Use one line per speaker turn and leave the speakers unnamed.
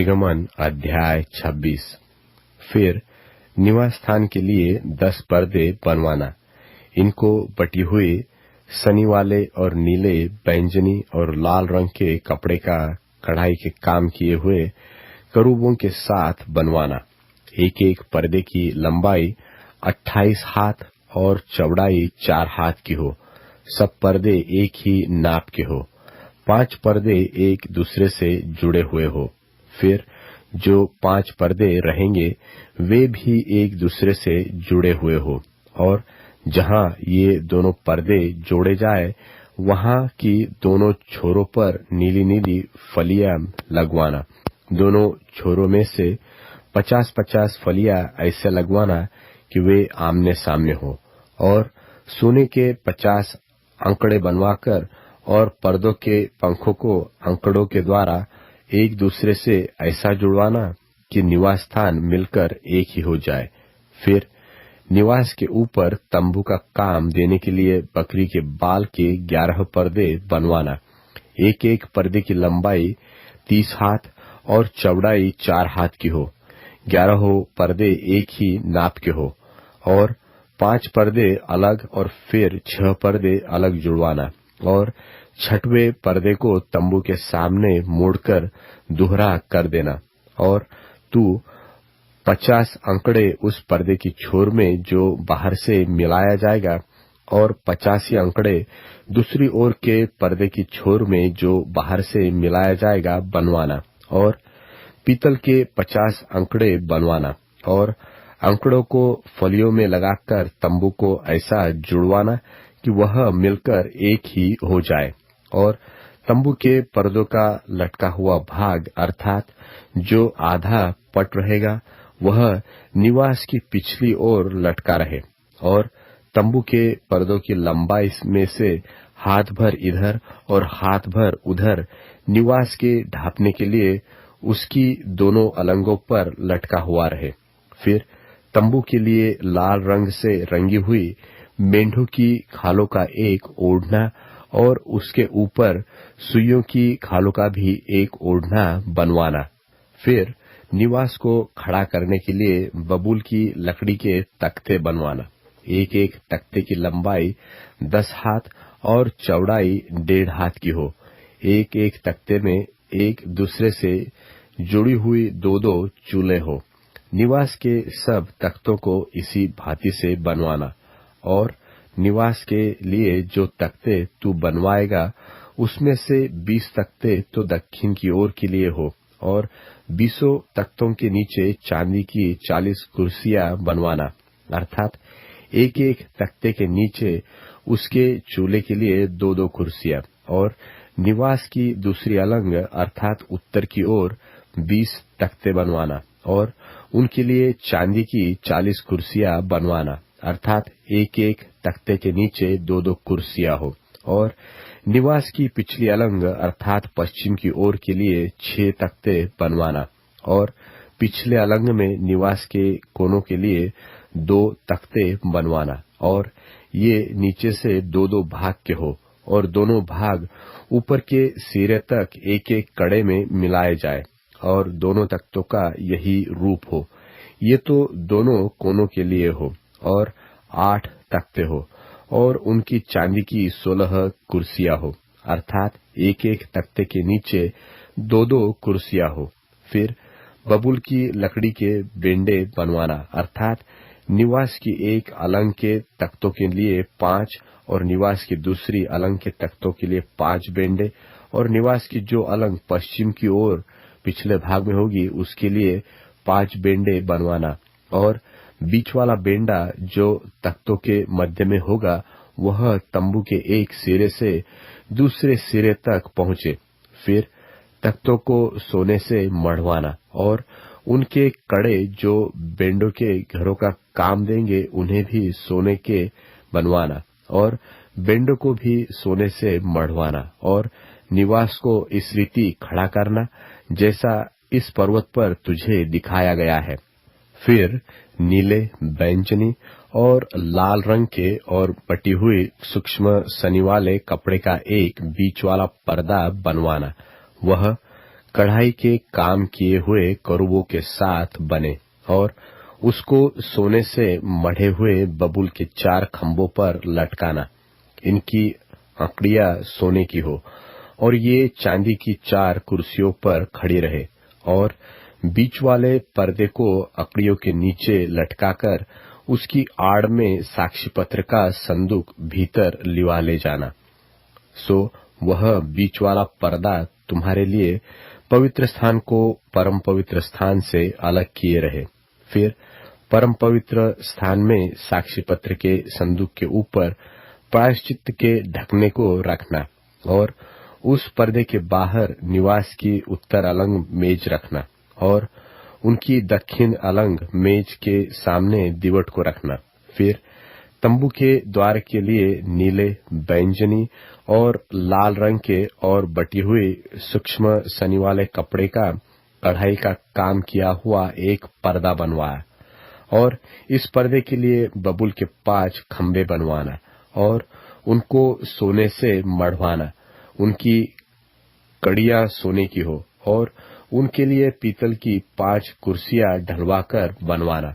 निर्गमन अध्याय 26। फिर निवास स्थान के लिए 10 पर्दे बनवाना। इनको बटी हुई सनी वाले और नीले, बैंगनी और लाल रंग के कपड़े का कढ़ाई के काम किए हुए करूबों के साथ बनवाना। एक एक पर्दे की लंबाई 28 हाथ और चौड़ाई 4 हाथ की हो। सब पर्दे एक ही नाप के हो। 5 पर्दे एक दूसरे से जुड़े हुए हो। फिर जो 5 पर्दे रहेंगे वे भी एक दूसरे से जुड़े हुए हो, और जहां ये दोनों पर्दे जोड़े जाए वहां की दोनों छोरों पर नीली नीली फलियां लगवाना। दोनों छोरों में से 50-50 फलियां ऐसे लगवाना कि वे आमने सामने हो, और सोने के 50 अंकड़े बनवाकर और पर्दों के पंखों को अंकड़ों के द्वारा एक दूसरे से ऐसा जुड़वाना कि निवास स्थान मिलकर एक ही हो जाए। फिर निवास के ऊपर तंबू का काम देने के लिए बकरी के बाल के 11 पर्दे बनवाना। एक एक पर्दे की लंबाई 30 हाथ और चौड़ाई 4 हाथ की हो। 11 पर्दे एक ही नाप के हो, और 5 पर्दे अलग और फिर 6 पर्दे अलग जुड़वाना, और 6वें पर्दे को तंबू के सामने मोड़कर दोहरा कर देना। और तू 50 अंकड़े उस पर्दे की छोर में जो बाहर से मिलाया जाएगा, और 85 अंकड़े दूसरी ओर के पर्दे की छोर में जो बाहर से मिलाया जाएगा बनवाना, और पीतल के 50 अंकड़े बनवाना, और अंकड़ों को फलियों में लगाकर तंबू को ऐसा जुड़वाना कि वह मिलकर एक ही हो जाए। और तंबू के पर्दों का लटका हुआ भाग अर्थात जो आधा पट रहेगा वह निवास की पिछली ओर लटका रहे, और तंबू के पर्दों की लंबाई में से हाथ भर इधर और हाथ भर उधर निवास के ढांपने के लिए उसकी दोनों अलंगों पर लटका हुआ रहे। फिर तंबू के लिए लाल रंग से रंगी हुई मेंढों की खालों का एक ओढ़ना और उसके ऊपर सुइयों की खालों का भी एक ओढ़ना बनवाना। फिर निवास को खड़ा करने के लिए बबूल की लकड़ी के तख्ते बनवाना। एक एक तख्ते की लंबाई 10 हाथ और चौड़ाई 1.5 हाथ की हो। एक एक तख्ते में एक दूसरे से जुड़ी हुई 2-2 चूलें हो। निवास के सब तख्तों को इसी भांति से बनवाना। और निवास के लिए जो तख्ते तू बनवाएगा उसमें से 20 तख्ते तो दक्षिण की ओर के लिए हो, और 20 तख्तों के नीचे चांदी की 40 कुर्सियां बनवाना, अर्थात एक एक तख्ते के नीचे उसके चूल्हे के लिए 2-2 कुर्सियां। और निवास की दूसरी अलंग अर्थात उत्तर की ओर 20 तख्ते बनवाना, और उनके लिए चांदी की 40 कुर्सियां बनवाना, अर्थात एक एक तख्ते के नीचे 2-2 कुर्सियां हो। और निवास की पिछली अलंग अर्थात पश्चिम की ओर के लिए 6 तख्ते बनवाना, और पिछले अलंग में निवास के कोनों के लिए 2 तख्ते बनवाना, और ये नीचे से 2-2 भाग के हो, और दोनों भाग ऊपर के सिरे तक एक एक कड़े में मिलाए जाए, और दोनों तख्तों का यही रूप हो। ये तो दोनों कोनों के लिए हो, और 8 तख्ते हो, और उनकी चांदी की 16 कुर्सियां हो, अर्थात एक एक तख्ते के नीचे 2-2 कुर्सियां हो। फिर बबूल की लकड़ी के बेंडे बनवाना, अर्थात निवास की एक अलंग के तख्तों के लिए 5 और निवास की दूसरी अलंग के तख्तों के लिए 5 बेंडे, और निवास की जो अलंग पश्चिम की ओर पिछले भाग में होगी उसके लिए 5 बेंडे बनवाना, और बीच वाला बेंडा जो तख्तों के मध्य में होगा वह तंबू के एक सिरे से दूसरे सिरे तक पहुंचे। फिर तख्तों को सोने से मढ़वाना, और उनके कड़े जो बेंडों के घरों का काम देंगे उन्हें भी सोने के बनवाना, और बेंडों को भी सोने से मढ़वाना, और निवास को इस रीति खड़ा करना जैसा इस पर्वत पर तुझे दिखाया गया है। फिर नीले, बैंगनी और लाल रंग के और बटी हुई सूक्ष्म सनी वाले कपड़े का एक बीच वाला पर्दा बनवाना। वह कढ़ाई के काम किए हुए करूबों के साथ बने और उसको सोने से मढ़े हुए बबूल के 4 खंभों पर लटकाना। इनकी हकड़ियां सोने की हो और ये चांदी की 4 कुर्सियों पर खड़ी रहे और बीच वाले पर्दे को अकड़ियों के नीचे लटकाकर उसकी आड़ में साक्षी पत्र का संदूक भीतर लिवा ले जाना। सो वह बीच वाला पर्दा तुम्हारे लिए पवित्र स्थान को परम पवित्र स्थान से अलग किए रहे। फिर परम पवित्र स्थान में साक्षी पत्र के संदूक के ऊपर प्रायश्चित के ढकने को रखना और उस पर्दे के बाहर निवास की उत्तर अलंग मेज रखना और उनकी दक्षिण अलंग मेज के सामने दिवट को रखना। फिर तंबू के द्वार के लिए नीले, बैंजनी और लाल रंग के और बटी हुई सूक्ष्म सनी वाले कपड़े का कढ़ाई का काम किया हुआ एक पर्दा बनवाया और इस पर्दे के लिए बबूल के 5 खंभे बनवाना और उनको सोने से मढ़वाना। उनकी कड़ियां सोने की हो और उनके लिए पीतल की 5 कुर्सियां ढलवाकर बनवाना।